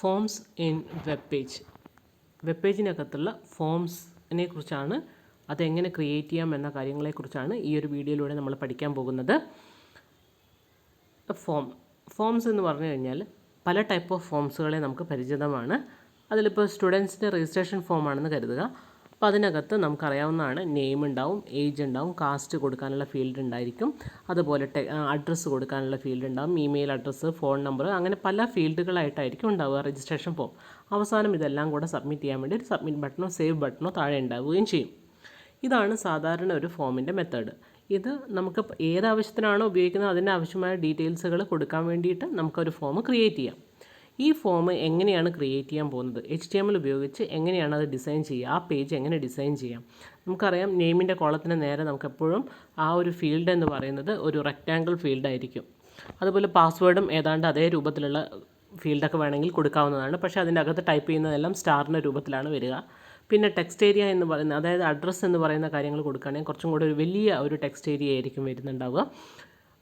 Forms in web page. Web പേജിനകത്തുള്ള ഫോംസിനെ കുറിച്ചാണ്, അതെങ്ങനെ ക്രിയേറ്റ് ചെയ്യാം എന്ന കാര്യങ്ങളെക്കുറിച്ചാണ് ഈ ഒരു വീഡിയോയിലൂടെ നമ്മൾ പഠിക്കാൻ പോകുന്നത്. ഫോംസ് എന്ന് പറഞ്ഞു കഴിഞ്ഞാൽ പല ടൈപ്പ് ഓഫ് ഫോംസുകളെ നമുക്ക് പരിചിതമാണ്. അതിലിപ്പോൾ സ്റ്റുഡൻസിൻ്റെ രജിസ്ട്രേഷൻ ഫോമാണെന്ന് കരുതുക. അപ്പോൾ അതിനകത്ത് നമുക്കറിയാവുന്നതാണ്, നെയിം ഉണ്ടാവും, ഏജ് ഉണ്ടാവും, കാസ്റ്റ് കൊടുക്കാനുള്ള ഫീൽഡ് ഉണ്ടായിരിക്കും, അതുപോലെ അഡ്രസ്സ് കൊടുക്കാനുള്ള ഫീൽഡ് ഉണ്ടാവും, ഇമെയിൽ അഡ്രസ്സ്, ഫോൺ നമ്പർ, അങ്ങനെ പല ഫീൽഡുകളായിട്ടായിരിക്കും ഉണ്ടാവുക രജിസ്ട്രേഷൻ ഫോം. അവസാനം ഇതെല്ലാം കൂടെ സബ്മിറ്റ് ചെയ്യാൻ വേണ്ടി ഒരു സബ്മിറ്റ് ബട്ടണോ സേവ് ബട്ടണോ താഴെ ഉണ്ടാവുകയും ചെയ്യും. ഇതാണ് സാധാരണ ഒരു ഫോമിൻ്റെ മെത്തേഡ്. ഇത് നമുക്ക് ഏതാവശ്യത്തിനാണോ ഉപയോഗിക്കുന്നത് അതിൻ്റെ ആവശ്യമായ ഡീറ്റെയിൽസുകൾ കൊടുക്കാൻ വേണ്ടിയിട്ട് നമുക്കൊരു ഫോം ക്രിയേറ്റ് ചെയ്യാം. ഈ ഫോം എങ്ങനെയാണ് ക്രിയേറ്റ് ചെയ്യാൻ പോകുന്നത്, HTML ഉപയോഗിച്ച് എങ്ങനെയാണ് അത് ഡിസൈൻ ചെയ്യുക, ആ പേജ് എങ്ങനെ ഡിസൈൻ ചെയ്യാം. നമുക്കറിയാം, നെയിമിൻ്റെ കോളത്തിന് നേരെ നമുക്കെപ്പോഴും ആ ഒരു ഫീൽഡ് എന്ന് പറയുന്നത് ഒരു റെക്റ്റാങ്കിൾ ഫീൽഡായിരിക്കും. അതുപോലെ പാസ്വേഡും ഏതാണ്ട് അതേ രൂപത്തിലുള്ള ഫീൽഡൊക്കെ വേണമെങ്കിൽ കൊടുക്കാവുന്നതാണ്. പക്ഷേ അതിൻ്റെ അകത്ത് ടൈപ്പ് ചെയ്യുന്നതെല്ലാം സ്റ്റാറിൻ്റെ രൂപത്തിലാണ് വരിക. പിന്നെ ടെക്സ്റ്റ് ഏരിയ എന്ന് പറയുന്നത്, അതായത് അഡ്രസ്സ് എന്ന് പറയുന്ന കാര്യങ്ങൾ കൊടുക്കുകയാണെങ്കിൽ കുറച്ചും കൂടി ഒരു വലിയ ഒരു ടെക്സ്റ്റ് ഏരിയ ആയിരിക്കും വരുന്നുണ്ടാവുക.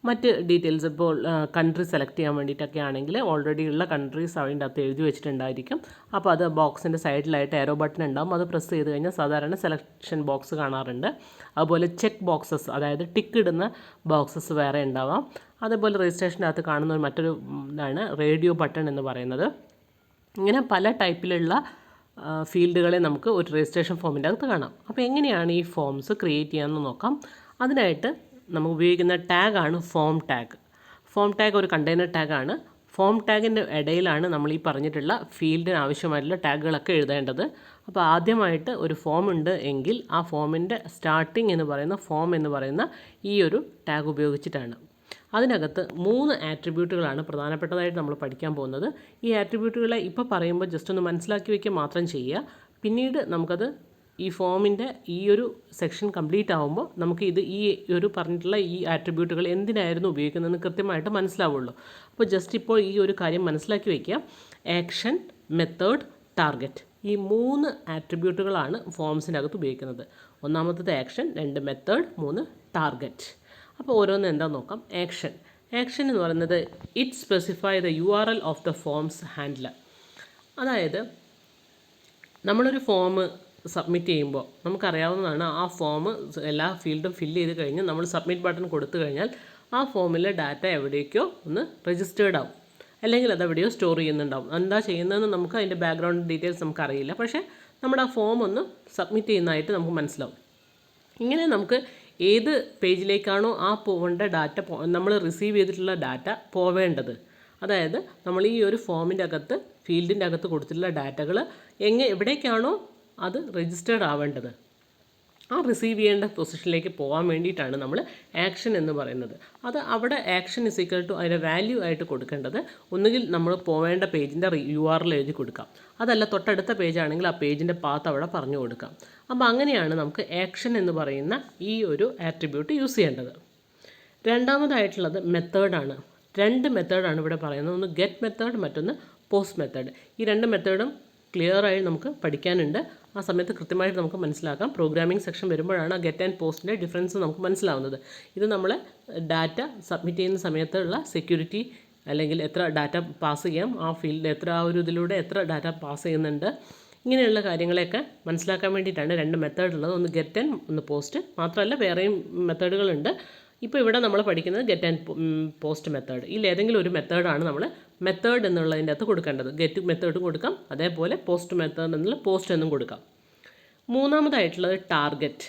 മറ്റ് ഡീറ്റെയിൽസ് ഇപ്പോൾ കൺട്രി സെലക്ട് ചെയ്യാൻ വേണ്ടിയിട്ടൊക്കെ ആണെങ്കിൽ ഓൾറെഡി ഉള്ള കൺട്രീസ് അതിൻ്റെ അകത്ത് എഴുതി വെച്ചിട്ടുണ്ടായിരിക്കും. അപ്പോൾ അത് ബോക്സിൻ്റെ സൈഡിലായിട്ട് എറോ ബട്ടൺ ഉണ്ടാകും. അത് പ്രസ് ചെയ്ത് കഴിഞ്ഞാൽ സാധാരണ സെലക്ഷൻ ബോക്സ് കാണാറുണ്ട്. അതുപോലെ ചെക്ക് ബോക്സസ്, അതായത് ടിക്ക് ഇടുന്ന ബോക്സസ് വേറെ ഉണ്ടാവാം. അതേപോലെ രജിസ്ട്രേഷനകത്ത് കാണുന്ന മറ്റൊരു ഇതാണ് റേഡിയോ ബട്ടൺ എന്ന് പറയുന്നത്. ഇങ്ങനെ പല ടൈപ്പിലുള്ള ഫീൽഡുകളെ നമുക്ക് ഒരു രജിസ്ട്രേഷൻ ഫോമിൻ്റെ അകത്ത് കാണാം. അപ്പോൾ എങ്ങനെയാണ് ഈ ഫോംസ് ക്രിയേറ്റ് ചെയ്യാമെന്ന് നോക്കാം. അതിനായിട്ട് നമ്മൾ ഉപയോഗിക്കുന്ന ടാഗാണ് ഫോം ടാഗ്. ഫോം ടാഗ് ഒരു കണ്ടെയ്നർ ടാഗാണ്. ഫോം ടാഗിൻ്റെ ഇടയിലാണ് നമ്മൾ ഈ പറഞ്ഞിട്ടുള്ള ഫീൽഡിന് ആവശ്യമായിട്ടുള്ള ടാഗുകളൊക്കെ എഴുതേണ്ടത്. അപ്പോൾ ആദ്യമായിട്ട് ഒരു ഫോം ഉണ്ട് എങ്കിൽ ആ ഫോമിൻ്റെ സ്റ്റാർട്ടിങ് എന്ന് പറയുന്ന ഫോം എന്ന് പറയുന്ന ഈ ഒരു ടാഗ് ഉപയോഗിച്ചിട്ടാണ്. അതിനകത്ത് 3 ആട്രിബ്യൂട്ടുകളാണ് പ്രധാനപ്പെട്ടതായിട്ട് നമ്മൾ പഠിക്കാൻ പോകുന്നത്. ഈ ആട്രിബ്യൂട്ടുകളെ ഇപ്പോൾ പറയുമ്പോൾ ജസ്റ്റ് ഒന്ന് മനസ്സിലാക്കി വയ്ക്കുക മാത്രം ചെയ്യുക. പിന്നീട് നമുക്കത് ഈ ഫോമിൻ്റെ ഈ ഒരു സെക്ഷൻ കംപ്ലീറ്റ് ആകുമ്പോൾ നമുക്ക് ഈ ഒരു പറഞ്ഞിട്ടുള്ള ഈ ആട്രിബ്യൂട്ടുകൾ എന്തിനായിരുന്നു ഉപയോഗിക്കുന്നതെന്ന് കൃത്യമായിട്ട് മനസ്സിലാവുള്ളൂ. അപ്പോൾ ജസ്റ്റ് ഇപ്പോൾ ഈ ഒരു കാര്യം മനസ്സിലാക്കി വയ്ക്കുക. ആക്ഷൻ, മെത്തേഡ്, ടാർഗറ്റ്, ഈ 3 ആട്രിബ്യൂട്ടുകളാണ് ഫോംസിൻ്റെ അകത്ത് ഉപയോഗിക്കുന്നത്. ഒന്നാമത്തത് ആക്ഷൻ, 2 മെത്തേഡ്, 3 ടാർഗറ്റ്. അപ്പോൾ ഓരോന്ന് എന്താണെന്ന് നോക്കാം. ആക്ഷൻ എന്ന് പറയുന്നത് it specify the URL of the forms handler. അതായത് നമ്മളൊരു ഫോം സബ്മിറ്റ് ചെയ്യുമ്പോൾ നമുക്കറിയാവുന്നതാണ്, ആ ഫോം എല്ലാ ഫീൽഡും ഫില്ല് ചെയ്ത് കഴിഞ്ഞ് നമ്മൾ സബ്മിറ്റ് ബട്ടൺ കൊടുത്തു കഴിഞ്ഞാൽ ആ ഫോമിലെ ഡാറ്റ എവിടേക്കോ ഒന്ന് രജിസ്റ്റേർഡ് ആവും, അല്ലെങ്കിൽ അത് എവിടെയോ സ്റ്റോർ ചെയ്യുന്നുണ്ടാവും. എന്താ ചെയ്യുന്നതെന്ന് നമുക്ക് അതിൻ്റെ ബാക്ക്ഗ്രൗണ്ട് ഡീറ്റെയിൽസ് നമുക്കറിയില്ല. പക്ഷേ നമ്മുടെ ആ ഫോം ഒന്ന് സബ്മിറ്റ് ചെയ്യുന്നതായിട്ട് നമുക്ക് മനസ്സിലാവും. ഇങ്ങനെ നമുക്ക് ഏത് പേജിലേക്കാണോ ആ പോകേണ്ട ഡാറ്റ, നമ്മൾ റിസീവ് ചെയ്തിട്ടുള്ള ഡാറ്റ പോവേണ്ടത്, അതായത് നമ്മൾ ഈ ഒരു ഫോമിൻ്റെ അകത്ത് ഫീൽഡിൻ്റെ അകത്ത് കൊടുത്തിട്ടുള്ള ഡാറ്റകൾ എവിടേക്കാണോ അത് രജിസ്റ്റേർഡ് ആവേണ്ടത്, ആ റിസീവ് ചെയ്യേണ്ട പൊസിഷനിലേക്ക് പോകാൻ വേണ്ടിയിട്ടാണ് നമ്മൾ ആക്ഷൻ എന്ന് പറയുന്നത്. അത് അവിടെ ആക്ഷൻ ഇസ് ഈക്വൽ ടു അതിൻ്റെ വാല്യൂ ആയിട്ട് കൊടുക്കേണ്ടത് ഒന്നുകിൽ നമ്മൾ പോവേണ്ട പേജിൻ്റെ URL എഴുതി കൊടുക്കാം, അതല്ല തൊട്ടടുത്ത പേജാണെങ്കിൽ ആ പേജിൻ്റെ പാത്ത് അവിടെ പറഞ്ഞു കൊടുക്കാം. അപ്പോൾ അങ്ങനെയാണ് നമുക്ക് ആക്ഷൻ എന്ന് പറയുന്ന ഈ ഒരു ആട്രിബ്യൂട്ട് യൂസ് ചെയ്യേണ്ടത്. രണ്ടാമതായിട്ടുള്ളത് മെത്തേഡാണ്. 2 മെത്തേഡാണ് ഇവിടെ പറയുന്നത്. ഒന്ന് ഗെറ്റ് മെത്തേഡ്, മറ്റൊന്ന് പോസ്റ്റ് മെത്തേഡ്. ഈ 2 മെത്തേഡും ക്ലിയറായി നമുക്ക് പഠിക്കാനുണ്ട്. ആ സമയത്ത് കൃത്യമായിട്ട് നമുക്ക് മനസ്സിലാക്കാം. പ്രോഗ്രാമിംഗ് സെക്ഷൻ വരുമ്പോഴാണ് ആ ഗെറ്റ് ആൻഡ് പോസ്റ്റിൻ്റെ ഡിഫറൻസ് നമുക്ക് മനസ്സിലാവുന്നത്. ഇത് നമ്മൾ ഡാറ്റ സബ്മിറ്റ് ചെയ്യുന്ന സമയത്തുള്ള സെക്യൂരിറ്റി, അല്ലെങ്കിൽ എത്ര ഡാറ്റ പാസ് ചെയ്യാം, ആ ഫീൽഡ് എത്ര, ആ ഒരു ഇതിലൂടെ എത്ര ഡാറ്റ പാസ് ചെയ്യുന്നുണ്ട്, ഇങ്ങനെയുള്ള കാര്യങ്ങളെയൊക്കെ മനസ്സിലാക്കാൻ വേണ്ടിയിട്ടാണ് 2 മെത്തേഡ് ഉള്ളത്. ഒന്ന് ഗെറ്റ് ആൻഡ് ഒന്ന് പോസ്റ്റ്. മാത്രമല്ല വേറെയും മെത്തേഡുകളുണ്ട്. ഇപ്പോൾ ഇവിടെ നമ്മൾ പഠിക്കുന്നത് ഗെറ്റ് ആൻഡ് പോസ്റ്റ് മെത്തേഡ്. ഇതിലേതെങ്കിലും ഒരു മെത്തേഡാണ് നമ്മൾ മെത്തേഡ് എന്നുള്ളതിൻ്റെ അകത്ത് കൊടുക്കേണ്ടത്. ഗെറ്റ് മെത്തേഡും കൊടുക്കാം, അതേപോലെ പോസ്റ്റ് മെത്തേഡ് എന്നുള്ള പോസ്റ്റ് എന്നും കൊടുക്കാം. മൂന്നാമതായിട്ടുള്ളത് ടാർഗറ്റ്.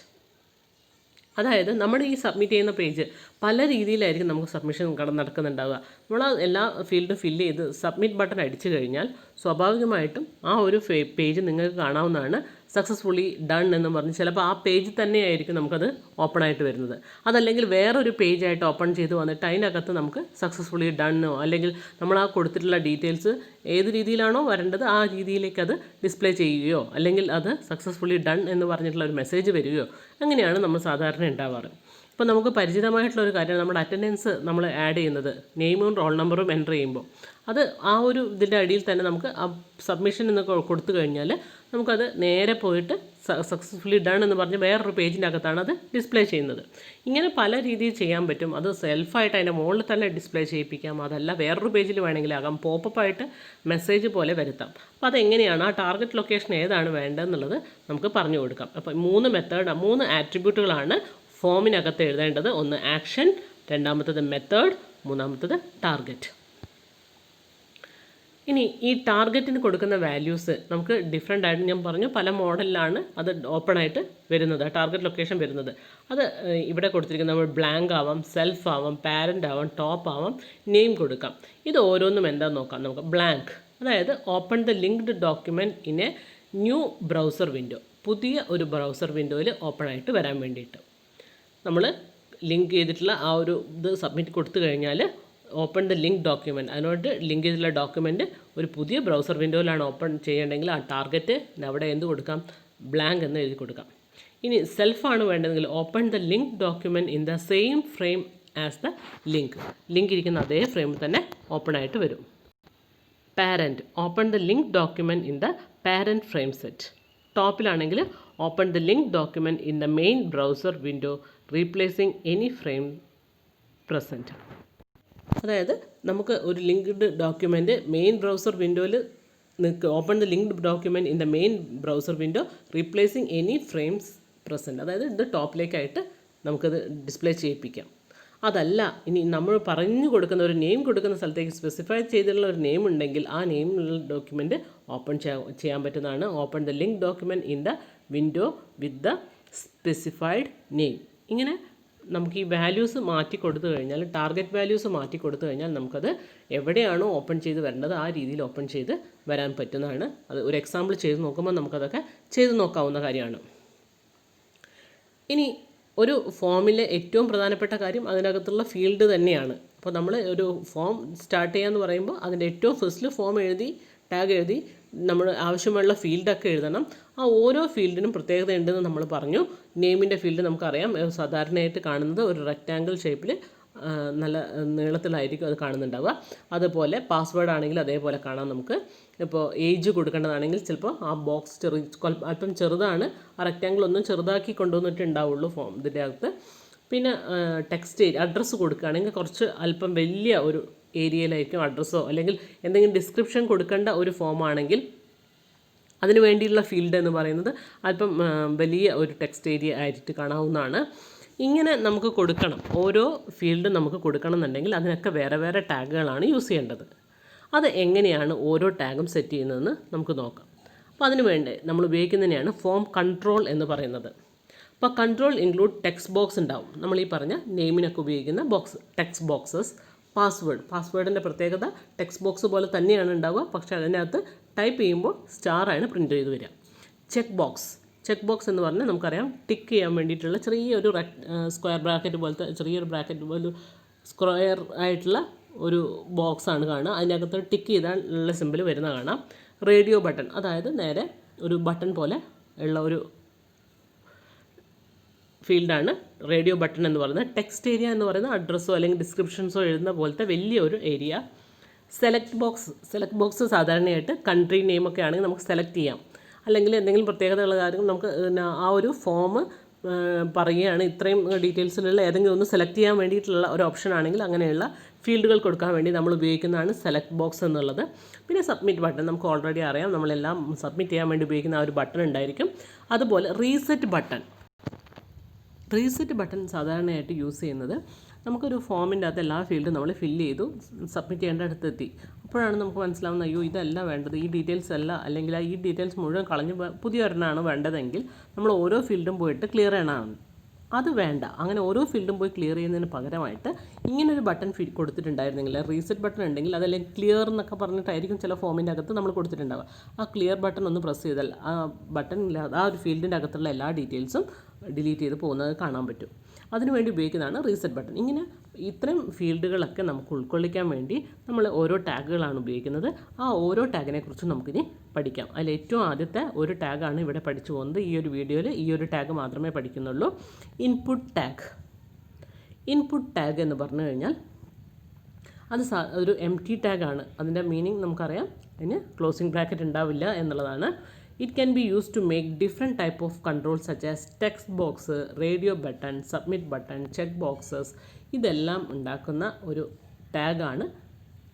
അതായത് നമ്മൾ ഈ സബ്മിറ്റ് ചെയ്യുന്ന പേജ് പല രീതിയിലായിരിക്കും നമുക്ക് സബ്മിഷൻ നടക്കുന്നുണ്ടാവുക. നമ്മൾ എല്ലാ ഫീൽഡും ഫില്ല് ചെയ്ത് സബ്മിറ്റ് ബട്ടൺ അടിച്ചു കഴിഞ്ഞാൽ സ്വാഭാവികമായിട്ടും ആ ഒരു പേജ് നിങ്ങൾക്ക് കാണാവുന്നതാണ് സക്സസ്ഫുള്ളി ഡൺ എന്ന് പറഞ്ഞ്. ചിലപ്പോൾ ആ പേജ് തന്നെയായിരിക്കും നമുക്കത് ഓപ്പൺ ആയിട്ട് വരുന്നത്. അതല്ലെങ്കിൽ വേറൊരു പേജായിട്ട് ഓപ്പൺ ചെയ്ത് വന്നിട്ട് അതിനകത്ത് നമുക്ക് സക്സസ്ഫുള്ളി ഡണ്ണോ, അല്ലെങ്കിൽ നമ്മൾ ആ കൊടുത്തിട്ടുള്ള ഡീറ്റെയിൽസ് ഏത് രീതിയിലാണോ വരേണ്ടത് ആ രീതിയിലേക്ക് അത് ഡിസ്പ്ലേ ചെയ്യുകയോ, അല്ലെങ്കിൽ അത് സക്സസ്ഫുള്ളി ഡൺ എന്ന് പറഞ്ഞിട്ടുള്ള ഒരു മെസ്സേജ് വരികയോ, അങ്ങനെയാണ് നമ്മൾ സാധാരണ ഉണ്ടാവാറ്. ഇപ്പോൾ നമുക്ക് പരിചിതമായിട്ടുള്ളൊരു കാര്യമാണ് നമ്മുടെ അറ്റൻഡൻസ് നമ്മൾ ആഡ് ചെയ്യുന്നത്, നെയിമും റോൾ നമ്പറും എൻ്റർ ചെയ്യുമ്പോൾ. അത് ആ ഒരു ഇതിൻ്റെ അടിയിൽ തന്നെ നമുക്ക് സബ്മിഷൻ എന്ന് കൊടുത്തു കഴിഞ്ഞാൽ നമുക്കത് നേരെ പോയിട്ട് സക്സസ്ഫുള്ളി ഡൺ എന്ന് പറഞ്ഞ് വേറൊരു പേജിൻ്റെ അകത്താണ് അത് ഡിസ്പ്ലേ ചെയ്യുന്നത്. ഇങ്ങനെ പല രീതിയിൽ ചെയ്യാൻ പറ്റും. അത് സെൽഫായിട്ട് അതിൻ്റെ മുകളിൽ തന്നെ ഡിസ്പ്ലേ ചെയ്യിപ്പിക്കാം, അതല്ല വേറൊരു പേജിൽ വേണമെങ്കിലാകാം, പോപ്പപ്പായിട്ട് മെസ്സേജ് പോലെ വരുത്താം. അപ്പോൾ അതെങ്ങനെയാണ്, ആ ടാർഗറ്റ് ലൊക്കേഷൻ ഏതാണ് വേണ്ടതെന്നുള്ളത് നമുക്ക് പറഞ്ഞു കൊടുക്കാം. അപ്പോൾ 3 ആട്രിബ്യൂട്ടുകളാണ് ഫോമിനകത്ത് എഴുതേണ്ടത്. ഒന്ന് ആക്ഷൻ, രണ്ടാമത്തത് മെത്തേഡ്, മൂന്നാമത്തത് ടാർഗറ്റ്. ഇനി ഈ ടാർഗറ്റിന് കൊടുക്കുന്ന വാല്യൂസ് നമുക്ക് ഡിഫറെൻ്റ് ആയിട്ട് ഞാൻ പറഞ്ഞു പല മോഡലിലാണ് അത് ഓപ്പൺ ആയിട്ട് വരുന്നത്, ടാർഗറ്റ് ലൊക്കേഷൻ വരുന്നത്. അത് ഇവിടെ കൊടുത്തിരിക്കുന്ന നമ്മൾ ബ്ലാങ്ക് ആവാം, സെൽഫ് ആവാം, പാരൻ്റ് ആവാം, ടോപ്പ് ആവാം, നെയിം കൊടുക്കാം. ഇത് ഓരോന്നും എന്താണെന്ന് നോക്കാം. നമുക്ക് ബ്ലാങ്ക്, അതായത് open the linked document in A new browser window, പുതിയ ഒരു ബ്രൗസർ വിൻഡോയിൽ ഓപ്പൺ ആയിട്ട് വരാൻ വേണ്ടിയിട്ട് നമ്മൾ ലിങ്ക് ചെയ്തിട്ടുള്ള ആ ഒരു ഇത് സബ്മിറ്റ് കൊടുത്തു കഴിഞ്ഞാൽ ഓപ്പൺ ദ ലിങ്ക് ഡോക്യുമെൻറ്റ്, അതിനോട് ലിങ്ക് ചെയ്തിട്ടുള്ള ഡോക്യുമെൻറ്റ് ഒരു പുതിയ ബ്രൗസർ വിൻഡോയിലാണ് ഓപ്പൺ ചെയ്യണമെങ്കിൽ ആ ടാർഗറ്റ് അവിടെ എന്ത് കൊടുക്കാം, ബ്ലാങ്ക് എന്ന് എഴുതി കൊടുക്കാം. ഇനി സെൽഫാണ് വേണ്ടതെങ്കിൽ open the link document in the same frame as the link ഇരിക്കുന്ന അതേ ഫ്രെയിമിൽ തന്നെ ഓപ്പൺ ആയിട്ട് വരും. Parent, open the link document in the parent frame set. ടോപ്പിലാണെങ്കിൽ open the link document in the main browser window replacing any frame present. അതായത് നമുക്ക് ഒരു ലിങ്ക്ഡ് ഡോക്യുമെൻറ്റ് മെയിൻ ബ്രൗസർ വിൻഡോയിൽ open the linked document in the main browser window replacing any frames present, അതായത് ഇത് ടോപ്പിലേക്കായിട്ട് നമുക്കത് display ചെയ്യിപ്പിക്കാം. അതല്ല ഇനി നമ്മൾ പറഞ്ഞു കൊടുക്കുന്ന ഒരു നെയിം കൊടുക്കുന്ന സ്ഥലത്തേക്ക് സ്പെസിഫൈ ചെയ്തിട്ടുള്ള ഒരു നെയിം ഉണ്ടെങ്കിൽ ആ നെയിമുള്ള ഡോക്യുമെൻറ്റ് ഓപ്പൺ ചെയ്യാൻ പറ്റുന്നതാണ്. Open the link document in the window with the specified name. ഇങ്ങനെ നമുക്ക് ഈ വാല്യൂസ് മാറ്റി കൊടുത്തു കഴിഞ്ഞാൽ, ടാർഗറ്റ് വാല്യൂസ് മാറ്റി കൊടുത്തു കഴിഞ്ഞാൽ നമുക്കത് എവിടെയാണോ ഓപ്പൺ ചെയ്ത് വരേണ്ടത് ആ രീതിയിൽ ഓപ്പൺ ചെയ്ത് വരാൻ പറ്റുന്നതാണ്. അത് ഒരു എക്സാമ്പിൾ ചെയ്ത് നോക്കുമ്പോൾ നമുക്കതൊക്കെ ചെയ്ത് നോക്കാവുന്ന കാര്യമാണ്. ഇനി ഒരു ഫോമിലെ ഏറ്റവും പ്രധാനപ്പെട്ട കാര്യം അതിനകത്തുള്ള ഫീൽഡ് തന്നെയാണ്. അപ്പോൾ നമ്മൾ ഒരു ഫോം സ്റ്റാർട്ട് ചെയ്യാന്ന് പറയുമ്പോൾ അതിൻ്റെ ഏറ്റവും ഫസ്റ്റിൽ ഫോം എഴുതി ടാഗ് എഴുതി നമ്മൾ ആവശ്യമുള്ള ഫീൽഡൊക്കെ എഴുതണം. ആ ഓരോ ഫീൽഡിനും പ്രത്യേകത ഉണ്ടെന്ന് നമ്മൾ പറഞ്ഞു. നെയിമിൻ്റെ ഫീൽഡ് നമുക്കറിയാം, സാധാരണയായിട്ട് കാണുന്നത് ഒരു റെക്റ്റാങ്കിൾ ഷേപ്പിൽ നല്ല നീളത്തിലായിരിക്കും അത് കാണുന്നുണ്ടാവുക. അതുപോലെ പാസ്വേഡ് ആണെങ്കിൽ അതേപോലെ കാണാം നമുക്ക്. ഇപ്പോൾ ഏജ് കൊടുക്കേണ്ടതാണെങ്കിൽ ചിലപ്പോൾ ആ ബോക്സ് അല്പം ചെറുതാണ്, ആ റെക്റ്റാങ്കിൾ ഒന്നും ചെറുതാക്കി കൊണ്ടുവന്നിട്ടുണ്ടാവുള്ളൂ ഫോം ഇതിൻ്റെ അകത്ത്. പിന്നെ ടെക്സ്റ്റ് അഡ്രസ്സ് കൊടുക്കുകയാണെങ്കിൽ കുറച്ച് അല്പം വലിയ ഒരു ഏരിയയിലായിരിക്കും അഡ്രസ്സോ അല്ലെങ്കിൽ എന്തെങ്കിലും ഡിസ്ക്രിപ്ഷൻ കൊടുക്കേണ്ട ഒരു ഫോമാണെങ്കിൽ അതിന് വേണ്ടിയുള്ള ഫീൽഡ് എന്ന് പറയുന്നത് അല്പം വലിയ ഒരു ടെക്സ്റ്റ് ഏരിയ ആയിട്ട് കാണാവുന്നതാണ്. ഇങ്ങനെ നമുക്ക് കൊടുക്കണം, ഓരോ ഫീൽഡും നമുക്ക് കൊടുക്കണം എന്നുണ്ടെങ്കിൽ അതിനൊക്കെ വേറെ വേറെ ടാഗുകളാണ് യൂസ് ചെയ്യേണ്ടത്. അത് എങ്ങനെയാണ് ഓരോ ടാഗും സെറ്റ് ചെയ്യുന്നതെന്ന് നമുക്ക് നോക്കാം. അപ്പോൾ അതിന് വേണ്ടി നമ്മൾ ഉപയോഗിക്കുന്നതിനെയാണ് ഫോം കൺട്രോൾ എന്ന് പറയുന്നത്. അപ്പോൾ കൺട്രോൾ ഇൻക്ലൂഡ് ടെക്സ്റ്റ് ബോക്സ് ഉണ്ടാവും, നമ്മൾ ഈ പറഞ്ഞ നെയിമിനൊക്കെ ഉപയോഗിക്കുന്ന ബോക്സ്, ടെക്സ്റ്റ് ബോക്സസ്. പാസ്വേഡിൻ്റെ പ്രത്യേകത ടെക്സ്റ്റ് ബോക്സ് പോലെ തന്നെയാണ് ഉണ്ടാവുക, പക്ഷേ അതിനകത്ത് ടൈപ്പ് ചെയ്യുമ്പോൾ സ്റ്റാറാണ് പ്രിൻ്റ് ചെയ്ത് വരിക. ചെക്ക് ബോക്സ് എന്ന് പറഞ്ഞാൽ നമുക്കറിയാം ടിക്ക് ചെയ്യാൻ വേണ്ടിയിട്ടുള്ള ചെറിയൊരു സ്ക്വയർ ബ്രാക്കറ്റ് പോലത്തെ ചെറിയൊരു ബ്രാക്കറ്റ് പോലെ സ്ക്വയർ ആയിട്ടുള്ള ഒരു ബോക്സാണ് കാണുക. അതിനകത്ത് ടിക്ക് ചെയ്താൽ ഉള്ള സിമ്പിൾ വരുന്ന കാണാം. റേഡിയോ ബട്ടൺ, അതായത് നേരെ ഒരു ബട്ടൺ പോലെ ഉള്ള ഒരു ഫീൽഡാണ് റേഡിയോ ബട്ടൺ എന്ന് പറയുന്നത്. ടെക്സ്റ്റ് ഏരിയ എന്ന് പറയുന്നത് അഡ്രസ്സോ അല്ലെങ്കിൽ ഡിസ്ക്രിപ്ഷൻസോ എഴുതുന്ന പോലത്തെ വലിയൊരു ഏരിയ. സെലക്ട് ബോക്സ് സാധാരണയായിട്ട് കൺട്രി നെയിമൊക്കെ ആണെങ്കിൽ നമുക്ക് സെലക്ട് ചെയ്യാം, അല്ലെങ്കിൽ എന്തെങ്കിലും പ്രത്യേകതയുള്ള കാര്യങ്ങൾ നമുക്ക് ആ ഒരു ഫോം പറയുകയാണ് ഇത്രയും ഡീറ്റെയിൽസിലുള്ള ഏതെങ്കിലും ഒന്ന് സെലക്ട് ചെയ്യാൻ വേണ്ടിയിട്ടുള്ള ഒരു ഓപ്ഷൻ ആണെങ്കിൽ അങ്ങനെയുള്ള ഫീൽഡുകൾ കൊടുക്കാൻ വേണ്ടി നമ്മൾ ഉപയോഗിക്കുന്നതാണ് സെലക്ട് ബോക്സ് എന്നുള്ളത്. പിന്നെ സബ്മിറ്റ് ബട്ടൺ നമുക്ക് ഓൾറെഡി അറിയാം, നമ്മളെല്ലാം സബ്മിറ്റ് ചെയ്യാൻ വേണ്ടി ഉപയോഗിക്കുന്ന ആ ഒരു ബട്ടൺ ഉണ്ടായിരിക്കും. അതുപോലെ റീസെറ്റ് ബട്ടൺ സാധാരണയായിട്ട് യൂസ് ചെയ്യുന്നത് നമുക്കൊരു ഫോമിൻ്റെ അകത്ത് എല്ലാ ഫീൽഡും നമ്മൾ ഫില്ല് ചെയ്തു സബ്മിറ്റ് ചെയ്യേണ്ട അടുത്തെത്തി, അപ്പോഴാണ് നമുക്ക് മനസ്സിലാവുന്നത് അയ്യോ ഇതല്ല വേണ്ടത്, ഈ ഡീറ്റെയിൽസ് അല്ല, അല്ലെങ്കിൽ ഈ ഡീറ്റെയിൽസ് മുഴുവൻ കളഞ്ഞ് പുതിയ ഒരെണ്ണമാണ് വേണ്ടതെങ്കിൽ നമ്മൾ ഓരോ ഫീൽഡും പോയിട്ട് ക്ലിയർ ചെയ്യണം. അത് വേണ്ട, അങ്ങനെ ഓരോ ഫീൽഡും പോയി ക്ലിയർ ചെയ്യുന്നതിന് പകരമായിട്ട് ഇങ്ങനൊരു ബട്ടൺ കൊടുത്തിട്ടുണ്ടായിരുന്നെങ്കിൽ, റീസെറ്റ് ബട്ടൺ ഉണ്ടെങ്കിൽ അതല്ലെങ്കിൽ ക്ലിയർ എന്നൊക്കെ പറഞ്ഞിട്ടായിരിക്കും ചില ഫോമിൻ്റെ അകത്ത് നമ്മൾ കൊടുത്തിട്ടുണ്ടാവുക. ആ ക്ലിയർ ബട്ടൺ ഒന്ന് പ്രസ് ചെയ്താൽ ആ ബട്ടൺ ആ ഒരു ഫീൽഡിൻ്റെ അകത്തുള്ള എല്ലാ ഡീറ്റെയിൽസും ഡിലീറ്റ് ചെയ്ത് പോകുന്നത് കാണാൻ പറ്റും. അതിനുവേണ്ടി ഉപയോഗിക്കുന്നതാണ് റീസെറ്റ് ബട്ടൺ. ഇങ്ങനെ ഇത്തരം ഫീൽഡുകളൊക്കെ നമുക്ക് ഉൾക്കൊള്ളിക്കാൻ വേണ്ടി നമ്മൾ ഓരോ ടാഗുകളാണ് ഉപയോഗിക്കുന്നത്. ആ ഓരോ ടാഗിനെ കുറിച്ച് നമുക്കിനി പഠിക്കാം. അതിൽ ഏറ്റവും ആദ്യത്തെ ഒരു ടാഗാണ് ഇവിടെ പഠിച്ചു പോകുന്നത്. ഈ ഒരു വീഡിയോയിൽ ഈ ഒരു ടാഗ് മാത്രമേ പഠിക്കുന്നുള്ളൂ. ഇൻപുട്ട് ടാഗ് എന്ന് പറഞ്ഞു കഴിഞ്ഞാൽ അത് ഒരു എം ടി ടാഗാണ്. അതിൻ്റെ മീനിങ് നമുക്കറിയാം, അതിന് ക്ലോസിംഗ് ബ്രാക്കറ്റ് ഉണ്ടാവില്ല എന്നുള്ളതാണ്. It can be use to make different type of control such as text box, radio button, submit button, check boxes. ഇതെല്ലാം ഉണ്ടാക്കുന്ന ഒരു ടാഗാണ്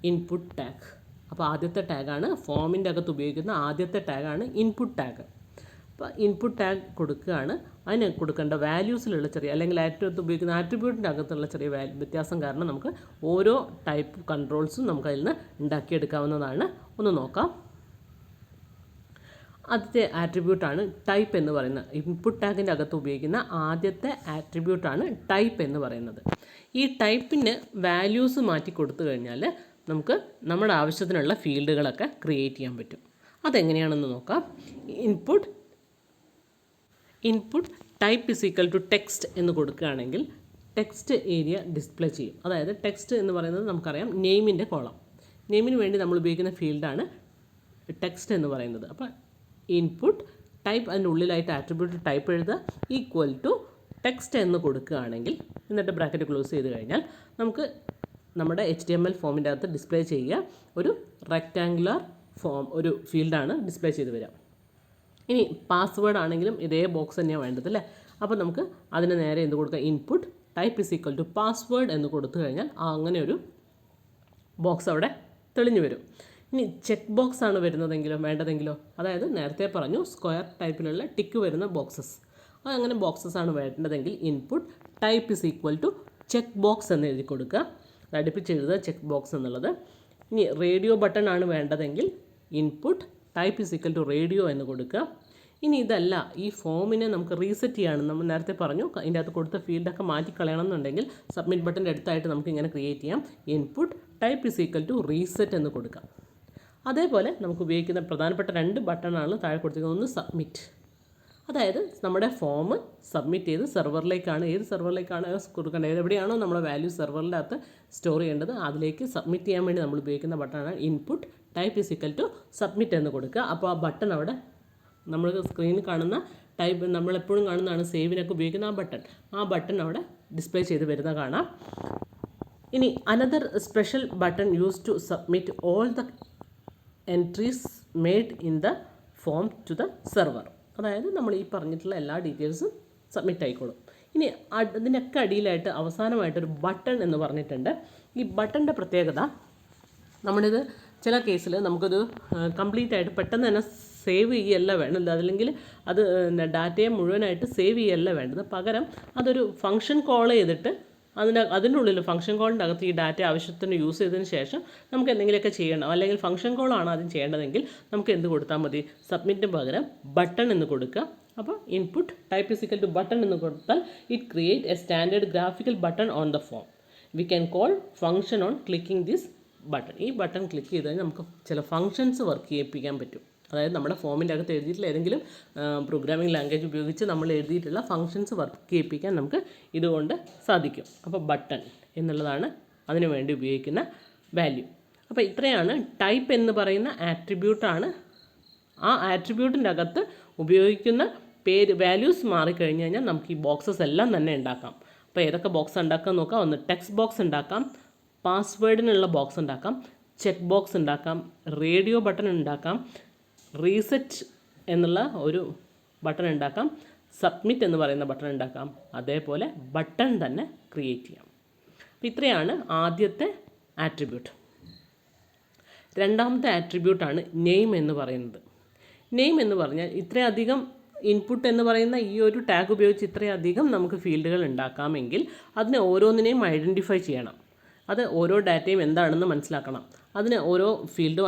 ഇൻപുട്ട് ടാഗ്. അപ്പോൾ ആദ്യത്തെ ടാഗാണ് ഫോമിൻ്റെ അകത്ത് ഉപയോഗിക്കുന്ന ആദ്യത്തെ ടാഗാണ് ഇൻപുട്ട് ടാഗ്. അപ്പോൾ ഇൻപുട്ട് ടാഗ് കൊടുക്കുകയാണ്. അതിന് കൊടുക്കേണ്ട വാല്യൂസിലുള്ള ചെറിയ അല്ലെങ്കിൽ ഏറ്റവും ഉപയോഗിക്കുന്ന ആട്രിബ്യൂട്ടിൻ്റെ അകത്തുള്ള ചെറിയ വ്യത്യാസം കാരണം നമുക്ക് ഓരോ ടൈപ്പ് കൺട്രോൾസും നമുക്ക് അതിൽ നിന്ന് ഉണ്ടാക്കിയെടുക്കാവുന്നതാണ്. ഒന്ന് നോക്കാം. ആദ്യത്തെ ആട്രിബ്യൂട്ടാണ് ടൈപ്പ് എന്ന് പറയുന്നത്. ഇൻപുട്ട് ടാഗിൻ്റെ അകത്ത് ഉപയോഗിക്കുന്ന ആദ്യത്തെ ആട്രിബ്യൂട്ടാണ് ടൈപ്പ് എന്ന് പറയുന്നത്. ഈ ടൈപ്പിന് വാല്യൂസ് മാറ്റി കൊടുത്തു കഴിഞ്ഞാൽ നമുക്ക് നമ്മുടെ ആവശ്യത്തിനുള്ള ഫീൽഡുകളൊക്കെ ക്രിയേറ്റ് ചെയ്യാൻ പറ്റും. അതെങ്ങനെയാണെന്ന് നോക്കാം. Input type is equal to text എന്ന് കൊടുക്കുകയാണെങ്കിൽ ടെക്സ്റ്റ് ഏരിയ ഡിസ്പ്ലേ ചെയ്യും. അതായത് ടെക്സ്റ്റ് എന്ന് പറയുന്നത് നമുക്കറിയാം നെയിമിൻ്റെ കോളം. നെയിമിന് വേണ്ടി നമ്മൾ ഉപയോഗിക്കുന്ന ഫീൽഡാണ് ടെക്സ്റ്റ് എന്ന് പറയുന്നത്. അപ്പോൾ ഇൻപുട്ട് ടൈപ്പ് അതിൻ്റെ ഉള്ളിലായിട്ട് ആട്രിബ്യൂട്ട് ടൈപ്പ് എഴുതുക ഈക്വൽ ടു ടെക്സ്റ്റ് എന്ന് കൊടുക്കുകയാണെങ്കിൽ എന്നിട്ട് ബ്രാക്കറ്റ് ക്ലോസ് ചെയ്ത് കഴിഞ്ഞാൽ നമുക്ക് നമ്മുടെ HTML ഫോമിൻ്റെ അകത്ത് ഡിസ്പ്ലേ ചെയ്യുക ഒരു റെക്റ്റാങ്കുലർ ഫോം, ഒരു ഫീൽഡാണ് ഡിസ്പ്ലേ ചെയ്ത് വരിക. ഇനി പാസ്വേഡ് ആണെങ്കിലും ഇതേ ബോക്സ് തന്നെയാണ് വേണ്ടത് അല്ലേ. അപ്പോൾ നമുക്ക് അതിന് നേരെ എന്ത് കൊടുക്കുക, input type is equal to password എന്ന് കൊടുത്തു കഴിഞ്ഞാൽ അങ്ങനെ ഒരു ബോക്സ് അവിടെ തെളിഞ്ഞു വരും. ഇനി ചെക്ക് ബോക്സ് ആണ് വേണ്ടതെങ്കിലോ, അതായത് നേരത്തെ പറഞ്ഞു സ്ക്വയർ ടൈപ്പിലുള്ള ടിക്ക് വരുന്ന ബോക്സസ്, അങ്ങനെ ബോക്സസ് ആണ് വേണ്ടതെങ്കിൽ input type is equal to check box എന്ന് എഴുതി കൊടുക്കുക. അടുപ്പിച്ച് എഴുതുക ചെക്ക് ബോക്സ് എന്നുള്ളത്. ഇനി റേഡിയോ ബട്ടൺ ആണ് വേണ്ടതെങ്കിൽ input type is equal to radio എന്ന് കൊടുക്കുക. ഇനി ഇതല്ല, ഈ ഫോമിനെ നമുക്ക് റീസെറ്റ് ചെയ്യാണ്. നമ്മൾ നേരത്തെ പറഞ്ഞു ഇതിൻ്റെ അകത്ത് കൊടുത്ത ഫീൽഡൊക്കെ മാറ്റിക്കളയണം എന്നുണ്ടെങ്കിൽ സബ്മിറ്റ് ബട്ടൻ്റെ അടുത്തായിട്ട് നമുക്ക് ഇങ്ങനെ ക്രിയേറ്റ് ചെയ്യാം. Input type is equal to reset എന്ന് കൊടുക്കാം. അതേപോലെ നമുക്ക് ഉപയോഗിക്കുന്ന പ്രധാനപ്പെട്ട 2 ബട്ടണാണ് താഴെ കൊടുത്തിരിക്കുന്നത്. ഒന്ന് സബ്മിറ്റ്, അതായത് നമ്മുടെ ഫോം സബ്മിറ്റ് ചെയ്ത് സെർവറിലേക്കാണ്, ഏത് സെർവറിലേക്കാണ് കൊടുക്കേണ്ടത്, എവിടെയാണോ നമ്മുടെ വാല്യൂ സെർവറിൻ്റെ അകത്ത് സ്റ്റോർ ചെയ്യേണ്ടത് അതിലേക്ക് സബ്മിറ്റ് ചെയ്യാൻ വേണ്ടി നമ്മൾ ഉപയോഗിക്കുന്ന ബട്ടണാണ് input type is equal to submit എന്ന് കൊടുക്കുക. അപ്പോൾ ആ ബട്ടൺ അവിടെ നമ്മൾ സ്ക്രീനിൽ കാണുന്ന ടൈപ്പ്, നമ്മളെപ്പോഴും കാണുന്നതാണ് സേവിനൊക്കെ ഉപയോഗിക്കുന്ന ആ ബട്ടൺ അവിടെ ഡിസ്പ്ലേ ചെയ്ത് വരുന്ന കാണാം. ഇനി another special button use to submit all the entries made in the form to the server. അതായത് നമ്മൾ ഈ പറഞ്ഞിട്ടുള്ള എല്ലാ ഡീറ്റെയിൽസും സബ്മിറ്റ് ആയിക്കോളും. ഇനി അതിനൊക്കെ അടിയിലായിട്ട് അവസാനമായിട്ടൊരു ബട്ടൺ എന്ന് പറഞ്ഞിട്ടുണ്ട്. ഈ ബട്ടൻ്റെ പ്രത്യേകത, നമ്മളിത് ചില കേസിൽ നമുക്കത് കംപ്ലീറ്റ് ആയിട്ട് പെട്ടെന്ന് തന്നെ സേവ് ചെയ്യല്ല വേണ്ടത്, അതല്ലെങ്കിൽ അത് ഡാറ്റയെ മുഴുവനായിട്ട് സേവ് ചെയ്യല്ല വേണ്ടത്. പകരം അതൊരു ഫംഗ്ഷൻ കോൾ ചെയ്തിട്ട് അതിൻ്റെ ഉള്ളിൽ ഫംഗ്ഷൻ കോളിൻ്റെ അകത്ത് ഈ ഡാറ്റ ആവശ്യത്തിന് യൂസ് ചെയ്തതിന് ശേഷം നമുക്ക് എന്തെങ്കിലുമൊക്കെ ചെയ്യണം, അല്ലെങ്കിൽ ഫംഗ്ഷൻ കോളാണ് ആദ്യം ചെയ്യേണ്ടതെങ്കിൽ നമുക്ക് എന്ത് കൊടുത്താൽ മതി, സബ്മിറ്റിന് പകരം ബട്ടൺ എന്ന് കൊടുക്കുക. അപ്പോൾ input type is equal to button എന്ന് കൊടുത്താൽ it create a standard graphical button on the form. We can call function on clicking this button. ഈ ബട്ടൺ ക്ലിക്ക് ചെയ്ത് കഴിഞ്ഞാൽ നമുക്ക് ചില ഫംഗ്ഷൻസ് വർക്ക് ചെയ്യിപ്പിക്കാൻ പറ്റും. അതായത് നമ്മുടെ ഫോമിൻ്റെ അകത്ത് എഴുതിയിട്ടുള്ള ഏതെങ്കിലും പ്രോഗ്രാമിംഗ് ലാംഗ്വേജ് ഉപയോഗിച്ച് നമ്മൾ എഴുതിയിട്ടുള്ള ഫംഗ്ഷൻസ് വർക്ക് ചെയ്യിപ്പിക്കാൻ നമുക്ക് ഇതുകൊണ്ട് സാധിക്കും. അപ്പോൾ ബട്ടൺ എന്നുള്ളതാണ് അതിനു വേണ്ടി ഉപയോഗിക്കുന്ന വാല്യൂ. അപ്പോൾ ഇത്രയാണ് ടൈപ്പ് എന്ന് പറയുന്ന ആട്രിബ്യൂട്ടാണ്. ആ ആട്രിബ്യൂട്ടിൻ്റെ അകത്ത് ഉപയോഗിക്കുന്ന വാല്യൂസ് മാറിക്കഴിഞ്ഞ് കഴിഞ്ഞാൽ നമുക്ക് ഈ ബോക്സസ് എല്ലാം തന്നെ ഉണ്ടാക്കാം. അപ്പോൾ ഏതൊക്കെ ബോക്സ് ഉണ്ടാക്കാൻ നോക്കാം. ഒന്ന് ടെക്സ്റ്റ് ബോക്സ് ഉണ്ടാക്കാം, പാസ്വേഡിനുള്ള ബോക്സ് ഉണ്ടാക്കാം, ചെക്ക് ബോക്സ് ഉണ്ടാക്കാം, റേഡിയോ ബട്ടൺ ഉണ്ടാക്കാം, റീസെറ്റ് എന്നുള്ള ഒരു ബട്ടൺ ഉണ്ടാക്കാം, സബ്മിറ്റ് എന്ന് പറയുന്ന ബട്ടൺ ഉണ്ടാക്കാം, അതേപോലെ ബട്ടൺ തന്നെ ക്രിയേറ്റ് ചെയ്യാം. അപ്പോൾ ഇത്രയാണ് ആദ്യത്തെ ആട്രിബ്യൂട്ട്. രണ്ടാമത്തെ ആട്രിബ്യൂട്ടാണ് നെയിം എന്ന് പറയുന്നത്. നെയിം എന്ന് പറഞ്ഞാൽ ഇത്രയധികം ഇൻപുട്ട് എന്ന് പറയുന്ന ഈ ഒരു ടാഗ് ഉപയോഗിച്ച് ഇത്രയധികം നമുക്ക് ഫീൽഡുകൾ ഉണ്ടാക്കാമെങ്കിൽ അതിനെ ഓരോന്നിനെയും ഐഡൻറ്റിഫൈ ചെയ്യണം. അത് ഓരോ ഡാറ്റയും എന്താണെന്ന് മനസ്സിലാക്കണം. അതിന് ഓരോ ഫീൽഡും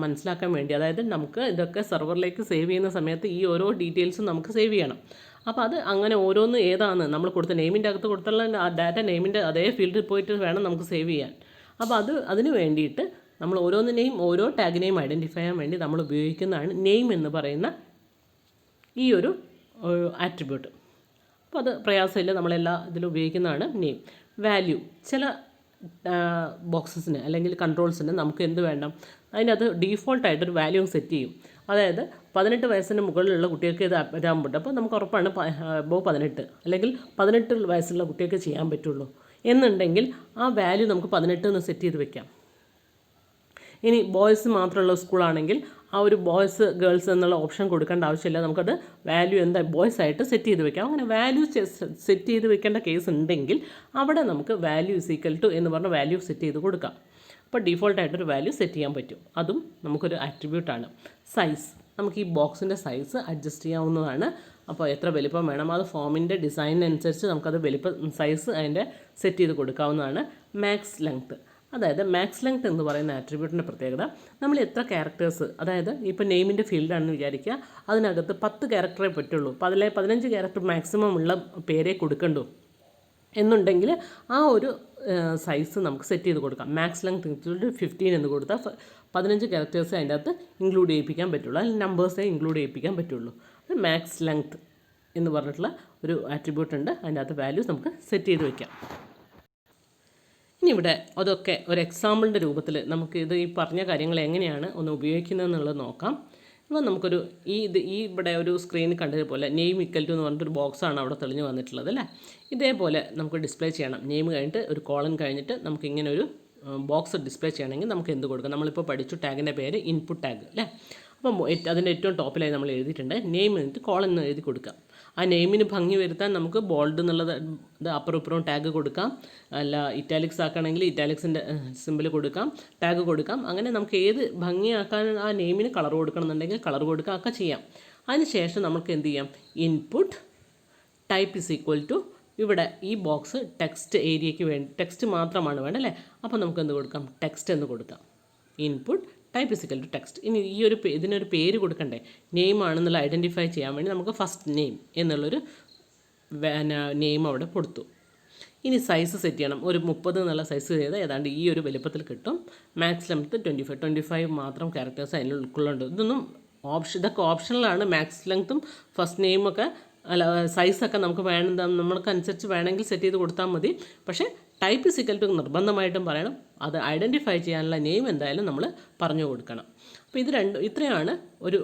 മനസ്സിലാക്കാൻ വേണ്ടി, അതായത് നമുക്ക് ഇതൊക്കെ സെർവറിലേക്ക് സേവ് ചെയ്യുന്ന സമയത്ത് ഈ ഓരോ ഡീറ്റെയിൽസും നമുക്ക് സേവ് ചെയ്യണം. അപ്പോൾ അത് അങ്ങനെ ഓരോന്ന് ഏതാണ് നമ്മൾ കൊടുത്ത നെയിമിൻ്റെ അകത്ത് കൊടുത്തുള്ള ആ ഡാറ്റ നെയിമിൻ്റെ അതേ ഫീൽഡിൽ പോയിട്ട് വേണം നമുക്ക് സേവ് ചെയ്യാൻ. അപ്പോൾ അതിന് വേണ്ടിയിട്ട് നമ്മൾ ഓരോന്നിനെയും ഓരോ ടാഗിനെയും ഐഡൻറ്റിഫൈ ചെയ്യാൻ വേണ്ടി നമ്മൾ ഉപയോഗിക്കുന്നതാണ് നെയിം എന്ന് പറയുന്ന ഈ ഒരു ആട്രിബ്യൂട്ട്. അപ്പോൾ അത് പ്രയാസമില്ല, നമ്മളെല്ലാ ഇതിലും ഉപയോഗിക്കുന്നതാണ് നെയിം. വാല്യൂ, ചില ബോക്സസിന് അല്ലെങ്കിൽ കൺട്രോൾസിന് നമുക്ക് എന്ത് വേണം, അതിനകത്ത് ഡീഫോൾട്ടായിട്ടൊരു വാല്യൂ സെറ്റ് ചെയ്യും. അതായത് 18 വയസ്സിന് മുകളിലുള്ള കുട്ടികൾക്ക് ഇത് ഇടാൻ പറ്റും. അപ്പോൾ നമുക്ക് ഉറപ്പാണ് 18 അല്ലെങ്കിൽ 18 വയസ്സുള്ള കുട്ടികൾക്ക് ചെയ്യാൻ പറ്റുള്ളൂ. എന്നുണ്ടെങ്കിൽ ആ വാല്യൂ നമുക്ക് 18 എന്ന് സെറ്റ് ചെയ്ത് വെക്കാം. ഇനി ബോയ്സ് മാത്രമുള്ള സ്കൂളാണെങ്കിൽ ആ ഒരു ബോയ്സ് ഗേൾസ് എന്നുള്ള ഓപ്ഷൻ കൊടുക്കേണ്ട ആവശ്യമില്ല. നമുക്കത് വാല്യൂ എന്താ ബോയ്സ് ആയിട്ട് സെറ്റ് ചെയ്ത് വെക്കാം. അങ്ങനെ വാല്യൂ സെറ്റ് ചെയ്ത് വെക്കേണ്ട കേസ് ഉണ്ടെങ്കിൽ അവിടെ നമുക്ക് വാല്യൂ ഇസ് ഈക്വൽ ടു എന്ന് പറഞ്ഞ വാല്യൂ സെറ്റ് ചെയ്ത് കൊടുക്കാം. അപ്പോൾ ഡീഫോൾട്ടായിട്ടൊരു വാല്യൂ സെറ്റ് ചെയ്യാൻ പറ്റും. അതും നമുക്കൊരു ആട്രിബ്യൂട്ടാണ്. സൈസ്, നമുക്ക് ഈ ബോക്സിൻ്റെ സൈസ് അഡ്ജസ്റ്റ് ചെയ്യാവുന്നതാണ്. അപ്പോൾ എത്ര വലിപ്പം വേണം അത് ഫോമിൻ്റെ ഡിസൈനിനനുസരിച്ച് നമുക്കത് വലിപ്പം സൈസ് അതിൻ്റെ സെറ്റ് ചെയ്ത് കൊടുക്കാവുന്നതാണ്. മാക്സ് ലെങ്ത്ത്, അതായത് മാക്സ് ലെങ്ത് എന്ന് പറയുന്ന ആട്രിബ്യൂട്ടിൻ്റെ പ്രത്യേകത നമ്മൾ എത്ര ക്യാരക്ടേഴ്സ്, അതായത് ഇപ്പോൾ നെയിമിൻ്റെ ഫീൽഡാണെന്ന് വിചാരിക്കുക, അതിനകത്ത് 10 ക്യാരക്ടറേ പറ്റുള്ളൂ. അപ്പോൾ അതിലെ 15 ക്യാരക്ടർ മാക്സിമം ഉള്ള പേരേ കൊടുക്കണ്ടൂ എന്നുണ്ടെങ്കിൽ ആ ഒരു സൈസ് നമുക്ക് സെറ്റ് ചെയ്ത് കൊടുക്കാം. മാക്സ് ലെങ്ത് 15 എന്ന് കൊടുത്താൽ 15 ക്യാരക്ടേഴ്സ് അതിൻ്റെ അകത്ത് ഇൻക്ലൂഡ് ചെയ്യിപ്പിക്കാൻ പറ്റുള്ളൂ, അല്ലെങ്കിൽ നമ്പേഴ്സേ ഇൻക്ലൂഡ് ചെയ്യിപ്പിക്കാൻ പറ്റുള്ളൂ. അത് മാക്സ് ലെങ്ത് എന്ന് പറഞ്ഞിട്ടുള്ള ഒരു ആട്രിബ്യൂട്ട് ഉണ്ട്. അതിൻ്റെ അകത്ത് വാല്യൂസ് നമുക്ക് സെറ്റ് ചെയ്ത് വയ്ക്കാം. ഇനി ഇവിടെ അതൊക്കെ ഒരു എക്സാമ്പിളിൻ്റെ രൂപത്തിൽ നമുക്ക് ഈ പറഞ്ഞ കാര്യങ്ങൾ എങ്ങനെയാണ് ഒന്ന് ഉപയോഗിക്കുന്നത് എന്നുള്ളത് നോക്കാം. ഇപ്പോൾ നമുക്കൊരു ഇവിടെ ഒരു സ്ക്രീനിൽ കണ്ടതുപോലെ നെയിം ഇക്വൽ ടു എന്ന് പറഞ്ഞിട്ടൊരു ബോക്സാണ് അവിടെ തെളിഞ്ഞ് വന്നിട്ടുള്ളത് അല്ലേ. ഇതേപോലെ നമുക്ക് ഡിസ്പ്ലേ ചെയ്യണം. നെയിം കഴിഞ്ഞിട്ട് ഒരു കോളൻ കഴിഞ്ഞിട്ട് നമുക്ക് ഇങ്ങനെ ഒരു ബോക്സ് ഡിസ്പ്ലേ ചെയ്യണമെങ്കിൽ നമുക്ക് എന്ത് കൊടുക്കാം? നമ്മളിപ്പോൾ പഠിച്ചു ടാഗിൻ്റെ പേര് ഇൻപുട്ട് ടാഗ് അല്ലേ. അപ്പം അതിൻ്റെ ഏറ്റവും ടോപ്പിലായി നമ്മൾ എഴുതിയിട്ടുണ്ട് നെയിം എന്നിട്ട് കോളൻ എന്ന് എഴുതി കൊടുക്കാം. ആ നെയിമിന് ഭംഗി വരുത്താൻ നമുക്ക് ബോൾഡ് എന്നുള്ളത് അപ്പുറം ഇപ്പുറം ടാഗ് കൊടുക്കാം, അല്ല ഇറ്റാലിക്സ് ആക്കുകയാണെങ്കിൽ ഇറ്റാലിക്സിൻ്റെ സിമ്പിൾ കൊടുക്കാം, ടാഗ് കൊടുക്കാം. അങ്ങനെ നമുക്ക് ഏത് ഭംഗിയാക്കാൻ ആ നെയിമിന് കളർ കൊടുക്കണം എന്നുണ്ടെങ്കിൽ കളർ കൊടുക്കുക ഒക്കെ ചെയ്യാം. അതിനുശേഷം നമുക്ക് എന്ത് ചെയ്യാം? Input type is equal to ഇവിടെ ഈ ബോക്സ് ടെക്സ്റ്റ് ഏരിയയ്ക്ക് വേണ്ടി ടെക്സ്റ്റ് മാത്രമാണ് വേണ്ടത് അല്ലേ. അപ്പോൾ നമുക്ക് എന്ത് കൊടുക്കാം? ടെക്സ്റ്റ് എന്ന് കൊടുക്കാം. Input type is equal to text. ഇനി ഇതിനൊരു പേര് കൊടുക്കണ്ടേ? നെയിം ആണെന്നുള്ള ഐഡൻറ്റിഫൈ ചെയ്യാൻ വേണ്ടി നമുക്ക് ഫസ്റ്റ് നെയിം എന്നുള്ളൊരു നെയിം അവിടെ കൊടുത്തു. ഇനി സൈസ് സെറ്റ് ചെയ്യണം. ഒരു 30 എന്നുള്ള സൈസ് ചെയ്താൽ ഏതാണ്ട് ഈ ഒരു വലുപ്പത്തിൽ കിട്ടും. മാക്സ് ലെങ്ത്ത് 25 മാത്രം ക്യാരക്ടേഴ്സ് അതിൽ ഉൾക്കൊള്ളുന്നുണ്ട്. ഇതൊക്കെ ഓപ്ഷണലാണ്. മാക്സ് ലെങ്ത്തും ഫസ്റ്റ് നെയിമൊക്കെ അല്ല സൈസൊക്കെ നമുക്ക് നമ്മൾക്കനുസരിച്ച് വേണമെങ്കിൽ സെറ്റ് ചെയ്ത് കൊടുത്താൽ മതി. പക്ഷേ ടൈപ്പ് ഇസിക്കൽ ടു നിർബന്ധമായിട്ടും പറയണം. അത് ഐഡൻറ്റിഫൈ ചെയ്യാനുള്ള നെയിം എന്തായാലും നമ്മൾ പറഞ്ഞു കൊടുക്കണം. അപ്പോൾ ഇത്രയാണ് ഒരു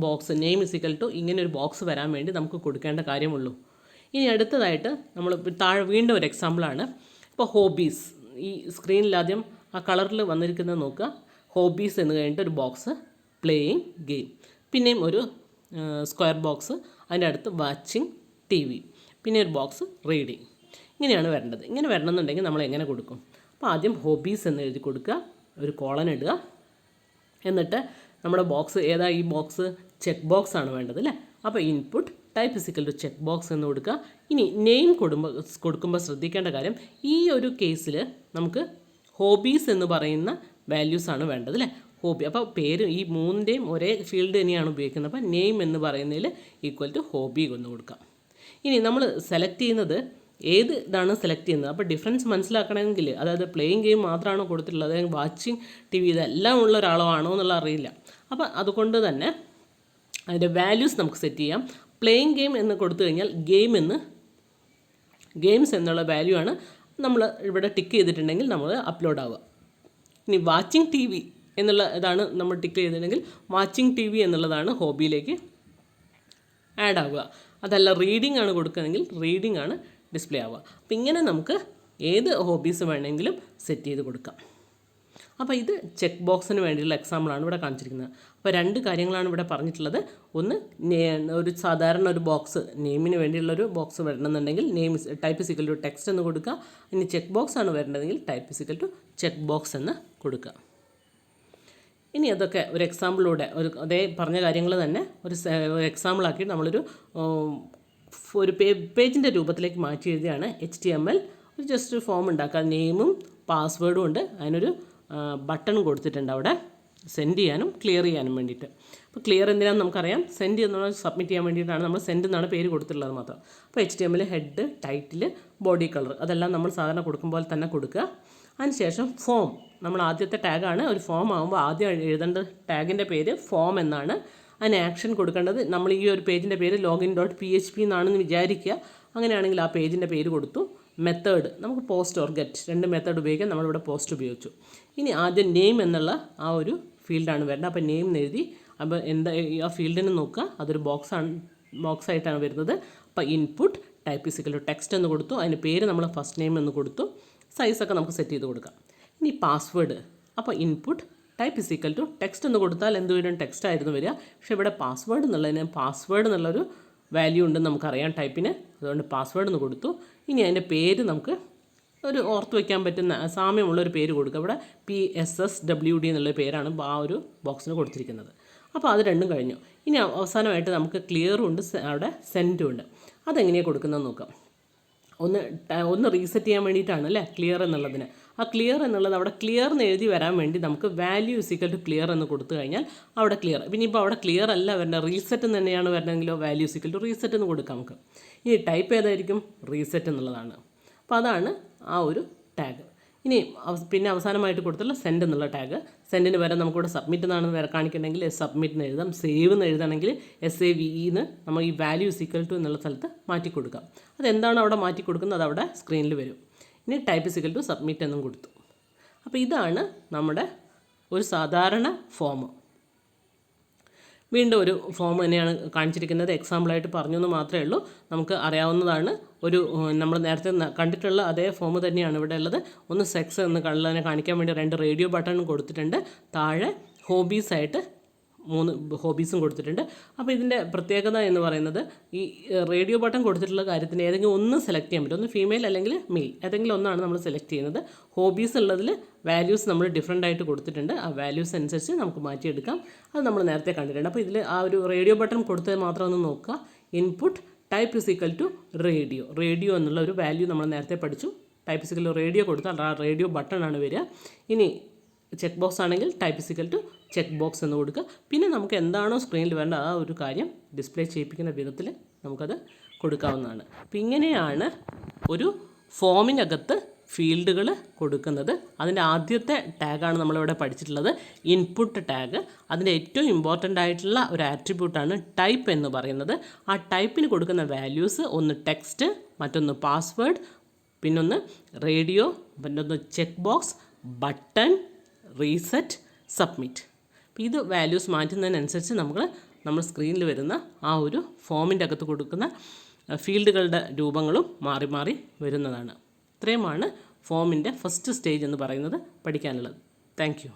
ബോക്സ് നെയിം ഇസിക്കൽ ടു ഇങ്ങനെ ഒരു ബോക്സ് വരാൻ വേണ്ടി നമുക്ക് കൊടുക്കേണ്ട കാര്യമുള്ളൂ. ഇനി അടുത്തതായിട്ട് നമ്മൾ താഴെ വീണ്ടും ഒരു എക്സാമ്പിളാണ്. ഇപ്പോൾ ഹോബീസ്, ഈ സ്ക്രീനിലാദ്യം ആ കളറിൽ വന്നിരിക്കുന്നത് നോക്കുക. ഹോബീസ് എന്ന് കഴിഞ്ഞിട്ട് ഒരു ബോക്സ്, പ്ലേയിങ് ഗെയിം, പിന്നെയും ഒരു സ്ക്വയർ ബോക്സ്, അതിൻ്റെ അടുത്ത് വാച്ചിങ് TV, പിന്നെ ഒരു ബോക്സ് റീഡിങ്. ഇങ്ങനെയാണ് വരേണ്ടത്. ഇങ്ങനെ വരണമെന്നുണ്ടെങ്കിൽ നമ്മൾ എങ്ങനെ കൊടുക്കും? അപ്പോൾ ആദ്യം ഹോബീസ് എന്ന് എഴുതി കൊടുക്കുക, ഒരു കോളൻ ഇടുക, എന്നിട്ട് നമ്മുടെ ബോക്സ് ഏതാ? ഈ ബോക്സ് ചെക്ക് ബോക്സ് ആണ് വേണ്ടത് അല്ലേ. അപ്പോൾ input type is equal to check box എന്ന് കൊടുക്കുക. ഇനി നെയിം കൊടുക്കുമ്പോൾ ശ്രദ്ധിക്കേണ്ട കാര്യം, ഈ ഒരു കേസിൽ നമുക്ക് ഹോബീസ് എന്ന് പറയുന്ന വാല്യൂസാണ് വേണ്ടത് അല്ലേ. ഹോബി, അപ്പോൾ പേര് ഈ മൂന്നിൻ്റെയും ഒരേ ഫീൽഡ് തന്നെയാണ് ഉപയോഗിക്കുന്നത്. അപ്പോൾ നെയിം എന്ന് പറയുന്നതിൽ ഈക്വൽ ടു ഹോബി എന്ന് കൊടുക്കാം. ഇനി നമ്മൾ സെലക്ട് ചെയ്യുന്നത് ഇതാണ് സെലക്ട് ചെയ്യുന്നത്. അപ്പോൾ ഡിഫറൻസ് മനസ്സിലാക്കണമെങ്കിൽ, അതായത് പ്ലേയിങ് ഗെയിം മാത്രമാണോ കൊടുത്തിട്ടുള്ളത്, അല്ലെങ്കിൽ വാച്ചിങ് TV ഇതെല്ലാം ഉള്ള ഒരാളോ ആണോ എന്നുള്ള അറിയില്ല. അപ്പോൾ അതുകൊണ്ട് തന്നെ അതിൻ്റെ വാല്യൂസ് നമുക്ക് സെറ്റ് ചെയ്യാം. പ്ലേയിങ് ഗെയിം എന്ന് കൊടുത്തു കഴിഞ്ഞാൽ ഗെയിംസ് എന്നുള്ള വാല്യൂ ആണ് നമ്മൾ ഇവിടെ ടിക്ക് ചെയ്തിട്ടുണ്ടെങ്കിൽ നമ്മൾ അപ്ലോഡ് ആവുക. ഇനി വാച്ചിങ് TV എന്നുള്ള ഇതാണ് നമ്മൾ ടിക്ക് ചെയ്തിട്ടുണ്ടെങ്കിൽ വാച്ചിങ് TV എന്നുള്ളതാണ് ഹോബിയിലേക്ക് ആഡ് ആവുക. അതല്ല റീഡിംഗ് ആണ് കൊടുക്കുകയെങ്കിൽ റീഡിംഗ് ആണ് ഡിസ്പ്ലേ ആവുക. അപ്പോൾ ഇങ്ങനെ നമുക്ക് ഏത് ഹോബീസ് വേണമെങ്കിലും സെറ്റ് ചെയ്ത് കൊടുക്കാം. അപ്പോൾ ഇത് ചെക്ക് ബോക്സിന് വേണ്ടിയുള്ള എക്സാമ്പിളാണ് ഇവിടെ കാണിച്ചിരിക്കുന്നത്. അപ്പോൾ 2 കാര്യങ്ങളാണ് ഇവിടെ പറഞ്ഞിട്ടുള്ളത്. ഒന്ന് ഒരു സാധാരണ ഒരു ബോക്സ് നെയിമിന് വേണ്ടിയുള്ളൊരു ബോക്സ് വരണമെന്നുണ്ടെങ്കിൽ name type is equal to text എന്ന് കൊടുക്കുക. ഇനി ചെക്ക് ബോക്സ് ആണ് വരേണ്ടതെങ്കിൽ type is equal to check box എന്ന് കൊടുക്കുക. ഇനി അതൊക്കെ ഒരു എക്സാമ്പിളിലൂടെ അതേ പറഞ്ഞ കാര്യങ്ങൾ തന്നെ ഒരു എക്സാമ്പിളാക്കി നമ്മളൊരു പേജിൻ്റെ രൂപത്തിലേക്ക് മാറ്റി എഴുതിയാണ്. HTML ഒരു ജസ്റ്റ് ഫോം ഉണ്ടാക്കുക. നെയിമും പാസ്വേഡും ഉണ്ട്. അതിനൊരു ബട്ടൺ കൊടുത്തിട്ടുണ്ട് അവിടെ സെൻഡ് ചെയ്യാനും ക്ലിയർ ചെയ്യാനും വേണ്ടിയിട്ട്. അപ്പോൾ ക്ലിയർ എന്തിനാണെന്ന് നമുക്കറിയാം. സെൻഡ് എന്നുള്ള സബ്മിറ്റ് ചെയ്യാൻ വേണ്ടിയിട്ടാണ് നമ്മൾ സെൻഡ് എന്നാണ് പേര് കൊടുത്തിട്ടുള്ളത് മാത്രം. അപ്പോൾ HTML head, title, body colour അതെല്ലാം നമ്മൾ സാധാരണ കൊടുക്കുമ്പോൾ തന്നെ കൊടുക്കുക. അതിനുശേഷം ഫോം, നമ്മൾ ആദ്യത്തെ ടാഗാണ്. ഒരു ഫോം ആകുമ്പോൾ ആദ്യം എഴുതേണ്ട ടാഗിൻ്റെ പേര് ഫോം എന്നാണ്. അതിന് ആക്ഷൻ കൊടുക്കേണ്ടത് നമ്മൾ ഈ ഒരു പേജിൻ്റെ പേര് login.php എന്നാണെന്ന് വിചാരിക്കുക. അങ്ങനെയാണെങ്കിൽ ആ പേജിൻ്റെ പേര് കൊടുത്തു. മെത്തേഡ് നമുക്ക് പോസ്റ്റ് ഓർ ഗെറ്റ് 2 മെത്തേഡ് ഉപയോഗിക്കാം. നമ്മളിവിടെ പോസ്റ്റ് ഉപയോഗിച്ചു. ഇനി ആദ്യം നെയിം എന്നുള്ള ആ ഒരു ഫീൽഡാണ് വരുന്നത്. അപ്പോൾ നെയിം എഴുതി. അപ്പോൾ എന്താ ആ ഫീൽഡിന് നോക്കുക, അതൊരു ബോക്സായിട്ടാണ് വരുന്നത്. അപ്പോൾ input type is equal to text എന്ന് കൊടുത്തു, അതിന് പേര് നമ്മൾ ഫസ്റ്റ് നെയിം എന്ന് കൊടുത്തു, സൈസൊക്കെ നമുക്ക് സെറ്റ് ചെയ്ത് കൊടുക്കാം. ഇനി പാസ്വേഡ്, അപ്പോൾ input type is equal to text എന്ന് കൊടുത്താൽ എന്ത് വരും, ടെക്സ്റ്റ് ആയിരുന്നു വരിക. പക്ഷേ ഇവിടെ പാസ്വേഡ് എന്നുള്ളതിന് പാസ്വേഡ് എന്നുള്ളൊരു വാല്യൂ ഉണ്ടെന്ന് നമുക്കറിയാം ടൈപ്പിന്, അതുകൊണ്ട് പാസ്വേഡ് എന്ന് കൊടുത്തു. ഇനി അതിൻ്റെ പേര് നമുക്ക് ഒരു ഓർത്ത് വയ്ക്കാൻ പറ്റുന്ന സാമ്യമുള്ളൊരു പേര് കൊടുക്കുക. ഇവിടെ PSSWD എന്നുള്ള പേരാണ് ആ ഒരു ബോക്സിന് കൊടുത്തിരിക്കുന്നത്. അപ്പോൾ അത് രണ്ടും കഴിഞ്ഞു. ഇനി അവസാനമായിട്ട് നമുക്ക് ക്ലിയറും ഉണ്ട്, അവിടെ സെൻഡും ഉണ്ട്. അതെങ്ങനെയാണ് കൊടുക്കുന്നതെന്ന് നോക്കാം. ഒന്ന് റീസെറ്റ് ചെയ്യാൻ വേണ്ടിയിട്ടാണ് അല്ലേ ക്ലിയർ എന്നുള്ളതിന്. ആ ക്ലിയർ എന്നുള്ളത് അവിടെ ക്ലിയർ എന്ന് എഴുതി വരാൻ വേണ്ടി നമുക്ക് value is equal to clear എന്ന് കൊടുത്തു കഴിഞ്ഞാൽ അവിടെ ക്ലിയർ. പിന്നെ ഇപ്പോൾ അവിടെ ക്ലിയർ അല്ല വരേണ്ടത്, റീസെറ്റ് തന്നെയാണ് വരണമെങ്കിലോ value is equal to reset എന്ന് കൊടുക്കാം നമുക്ക്. ഇനി ടൈപ്പ് ഏതായിരിക്കും, റീസെറ്റ് എന്നുള്ളതാണ്. അപ്പോൾ അതാണ് ആ ഒരു ടാഗ്. ഇനി പിന്നെ അവസാനമായിട്ട് കൊടുത്തുള്ള സെൻഡ് എന്നുള്ള ടാഗ്. സെൻഡിന് വരെ നമുക്കിവിടെ സബ്മിറ്റ് എന്നാണ് വരെ കാണിക്കണമെങ്കിൽ സബ്മിറ്റ് എന്ന് എഴുതാം. സേവ് എന്ന് എഴുതണമെങ്കിൽ SAVE എന്ന് നമ്മൾ ഈ വാല്യൂ ഈസ് ഈക്വൽ ടു എന്നുള്ള സ്ഥലത്ത് മാറ്റി കൊടുക്കാം. അതെന്താണ് അവിടെ മാറ്റി കൊടുക്കുന്നത്, അത് അവിടെ സ്ക്രീനിൽ വരും. ഇനി type is equal to submit എന്നും കൊടുത്തു. അപ്പോൾ ഇതാണ് നമ്മുടെ ഒരു സാധാരണ ഫോം. വീണ്ടും ഒരു ഫോം തന്നെയാണ് കാണിച്ചിരിക്കുന്നത്, എക്സാമ്പിളായിട്ട് പറഞ്ഞു എന്ന് മാത്രമേ ഉള്ളൂ, നമുക്ക് അറിയാവുന്നതാണ്. നമ്മൾ നേരത്തെ കണ്ടിട്ടുള്ള അതേ ഫോം തന്നെയാണ് ഇവിടെ ഉള്ളത്. ഒന്ന് സെക്സ് എന്ന് കള്ളതിനെ കാണിക്കാൻ വേണ്ടി 2 റേഡിയോ ബട്ടൺ കൊടുത്തിട്ടുണ്ട്, താഴെ ഹോബീസായിട്ട് 3 ഹോബീസും കൊടുത്തിട്ടുണ്ട്. അപ്പോൾ ഇതിൻ്റെ പ്രത്യേകത എന്ന് പറയുന്നത് ഈ റേഡിയോ ബട്ടൺ കൊടുത്തിട്ടുള്ള കാര്യത്തിന് ഏതെങ്കിലും ഒന്ന് സെലക്ട് ചെയ്യാൻ പറ്റും, ഒന്ന് ഫീമെയിൽ അല്ലെങ്കിൽ മെയിൽ, ഏതെങ്കിലും ഒന്നാണ് നമ്മൾ സെലക്ട് ചെയ്യുന്നത്. ഹോബീസ് ഉള്ളതിൽ വാല്യൂസ് നമ്മൾ ഡിഫറെൻ്റ് ആയിട്ട് കൊടുത്തിട്ടുണ്ട്, ആ വാല്യൂസ് അനുസരിച്ച് നമുക്ക് മാറ്റിയെടുക്കാം. അത് നമ്മൾ നേരത്തെ കണ്ടിട്ടുണ്ട്. അപ്പോൾ ഇതിൽ ആ ഒരു റേഡിയോ ബട്ടൺ കൊടുത്തത് മാത്രം ഒന്ന് നോക്കുക. Input type is equal to radio എന്നുള്ള ഒരു വാല്യൂ നമ്മൾ നേരത്തെ പഠിച്ചു. Type is equal to radio കൊടുത്താൽ ആ റേഡിയോ ബട്ടൺ ആണ് വരിക. ഇനി ചെക്ക് ബോക്സ് ആണെങ്കിൽ type is equal to check box എന്ന് കൊടുക്കുക. പിന്നെ നമുക്ക് എന്താണോ സ്ക്രീനിൽ വേണ്ട ആ ഒരു കാര്യം ഡിസ്പ്ലേ ചെയ്യിപ്പിക്കുന്ന വിധത്തിൽ നമുക്കത് കൊടുക്കാവുന്നതാണ്. അപ്പോൾ ഇങ്ങനെയാണ് ഒരു ഫോമിനകത്ത് ഫീൽഡുകൾ കൊടുക്കുന്നത്. അതിൻ്റെ ആദ്യത്തെ ടാഗാണ് നമ്മളിവിടെ പഠിച്ചിട്ടുള്ളത്, ഇൻപുട്ട് ടാഗ്. അതിൻ്റെ ഏറ്റവും ഇമ്പോർട്ടൻ്റ് ആയിട്ടുള്ള ഒരു ആട്രിബ്യൂട്ടാണ് ടൈപ്പ് എന്ന് പറയുന്നത്. ആ ടൈപ്പിന് കൊടുക്കുന്ന വാല്യൂസ് ഒന്ന് ടെക്സ്റ്റ്, മറ്റൊന്ന് പാസ്വേഡ്, പിന്നൊന്ന് റേഡിയോ, പിന്നൊന്ന് check box, button, reset, submit. അപ്പോൾ ഇത് വാല്യൂസ് മാറ്റുന്നതിനനുസരിച്ച് നമ്മൾ സ്ക്രീനിൽ വരുന്ന ആ ഒരു ഫോമിൻ്റെ അകത്ത് കൊടുക്കുന്ന ഫീൽഡുകളുടെ രൂപങ്ങളും മാറി മാറി വരുന്നതാണ്. ഇത്രയുമാണ് ഫോമിൻ്റെ ഫസ്റ്റ് സ്റ്റേജ് എന്ന് പറയുന്നത് പഠിക്കാനുള്ളത്. Thank you.